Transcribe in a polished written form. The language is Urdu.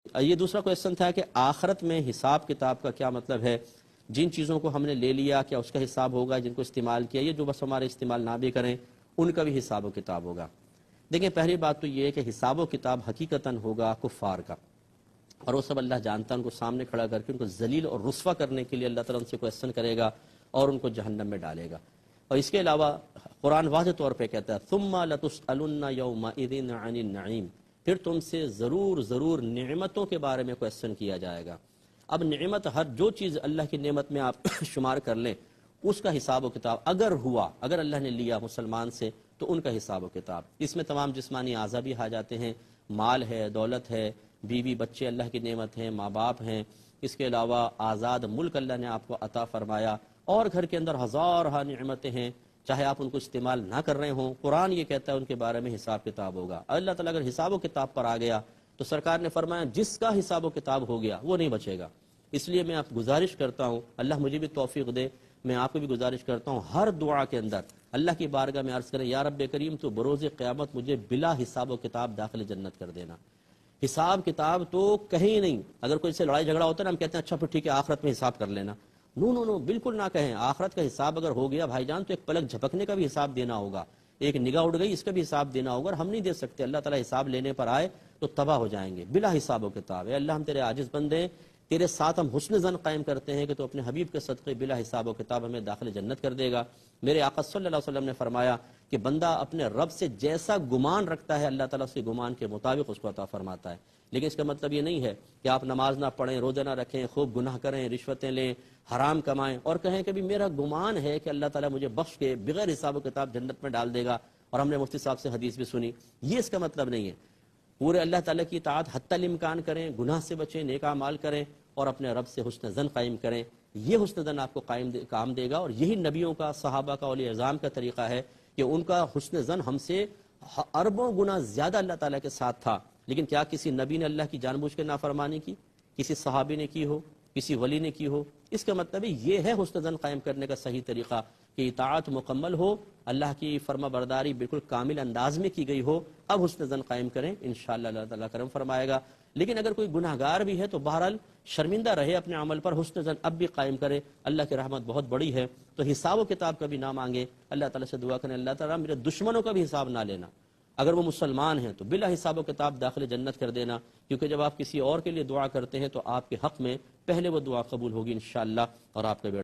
یہ دوسرا کویشچن تھا کہ آخرت میں حساب کتاب کا کیا مطلب ہے؟ جن چیزوں کو ہم نے لے لیا کیا اس کا حساب ہوگا؟ جن کو استعمال کیا، یہ جو بس ہمارے استعمال نہ بھی کریں ان کا بھی حساب و کتاب ہوگا۔ دیکھیں، پہلی بات تو یہ ہے کہ حساب و کتاب حقیقتاً ہوگا کفار کا، اور وہ سب اللہ جانتا ہے، ان کو سامنے کھڑا کر کے ان کو ذلیل اور رسوا کرنے کے لیے اللہ تعالیٰ ان سے کویشچن کرے گا اور ان کو جہنم میں ڈالے گا۔ اور اس کے علاوہ قرآن واضح طور پہ کہتا ہے ثم لتسألن یومئذ عن النعیم، پھر تم سے ضرور نعمتوں کے بارے میں کویشچن کیا جائے گا۔ اب نعمت، ہر جو چیز اللہ کی نعمت میں آپ شمار کر لیں اس کا حساب و کتاب اگر ہوا، اگر اللہ نے لیا مسلمان سے تو ان کا حساب و کتاب، اس میں تمام جسمانی اعضاء بھی آ جاتے ہیں، مال ہے، دولت ہے، بیوی بچے اللہ کی نعمت ہیں، ماں باپ ہیں، اس کے علاوہ آزاد ملک اللہ نے آپ کو عطا فرمایا، اور گھر کے اندر ہزارہ نعمتیں ہیں، چاہے آپ ان کو استعمال نہ کر رہے ہوں، قرآن یہ کہتا ہے ان کے بارے میں حساب کتاب ہوگا۔ اللہ تعالیٰ اگر حساب و کتاب پر آ گیا تو سرکار نے فرمایا جس کا حساب و کتاب ہو گیا وہ نہیں بچے گا۔ اس لیے میں آپ گزارش کرتا ہوں، اللہ مجھے بھی توفیق دے، میں آپ کو بھی گزارش کرتا ہوں، ہر دعا کے اندر اللہ کی بارگاہ میں عرض کریں یا رب کریم تو بروز قیامت مجھے بلا حساب و کتاب داخل جنت کر دینا۔ حساب کتاب تو کہیں نہیں، اگر کوئی سے لڑائی جھگڑا ہوتا ہے نا، ہم کہتے ہیں اچھا پھر ٹھیک ہے آخرت میں حساب کر لینا، نو بالکل نہ کہیں۔ آخرت کا حساب اگر ہو گیا بھائی جان تو ایک پلک جھپکنے کا بھی حساب دینا ہوگا، ایک نگاہ اڑ گئی اس کا بھی حساب دینا ہوگا، اور ہم نہیں دے سکتے۔ اللہ تعالیٰ حساب لینے پر آئے تو تباہ ہو جائیں گے بلا حساب و کتاب۔ اے اللہ ہم تیرے عاجز بندے ہیں، تیرے ساتھ ہم حسن ظن قائم کرتے ہیں کہ تو اپنے حبیب کے صدقے بلا حساب و کتاب ہمیں داخل جنت کر دے گا۔ میرے آقا صلی اللہ علیہ وسلم نے فرمایا کہ بندہ اپنے رب سے جیسا گمان رکھتا ہے اللہ تعالیٰ اس کے گمان کے مطابق اس کو عطا فرماتا ہے۔ لیکن اس کا مطلب یہ نہیں ہے کہ آپ نماز نہ پڑھیں، روزہ نہ رکھیں، خوب گناہ کریں، رشوتیں لیں، حرام کمائیں، اور کہیں کہ بھی میرا گمان ہے کہ اللہ تعالیٰ مجھے بخش کے بغیر حساب و کتاب جنت میں ڈال دے گا، اور ہم نے مفتی صاحب سے حدیث بھی سنی۔ یہ اس کا مطلب نہیں ہے۔ پورے اللہ تعالیٰ کی اطاعت حتی الامکان کریں، گناہ سے بچیں، نیک اعمال کریں، اور اپنے رب سے حسن ظن قائم کریں۔ یہ حسن ظن آپ کو کام دے گا، اور یہی نبیوں کا، صحابہ کا، اولیاء اعظام کا طریقہ ہے کہ ان کا حسن ظن ہم سے اربوں گنا زیادہ اللہ تعالیٰ کے ساتھ تھا۔ لیکن کیا کسی نبی نے اللہ کی جان بوجھ کے نافرمانی کی؟ کسی صحابی نے کی ہو، کسی ولی نے کی ہو؟ اس کا مطلب یہ ہے حسن ظن قائم کرنے کا صحیح طریقہ کہ اطاعت مکمل ہو، اللہ کی فرما برداری بالکل کامل انداز میں کی گئی ہو، اب حسن ظن قائم کریں، انشاءاللہ اللہ تعالیٰ کرم فرمائے گا۔ لیکن اگر کوئی گناہگار بھی ہے تو بہرحال شرمندہ رہے اپنے عمل پر، حسن ظن اب بھی قائم کرے، اللہ کی رحمت بہت بڑی ہے۔ تو حساب و کتاب کا بھی نہ مانگے، اللہ تعالیٰ سے دعا کریں اللہ تعالیٰ میرے دشمنوں کا بھی حساب نہ لینا، اگر وہ مسلمان ہیں تو بلا حساب و کتاب داخل جنت کر دینا، کیونکہ جب آپ کسی اور کے لیے دعا کرتے ہیں تو آپ کے حق میں پہلے وہ دعا قبول ہوگی انشاءاللہ، اور آپ کا بیٹا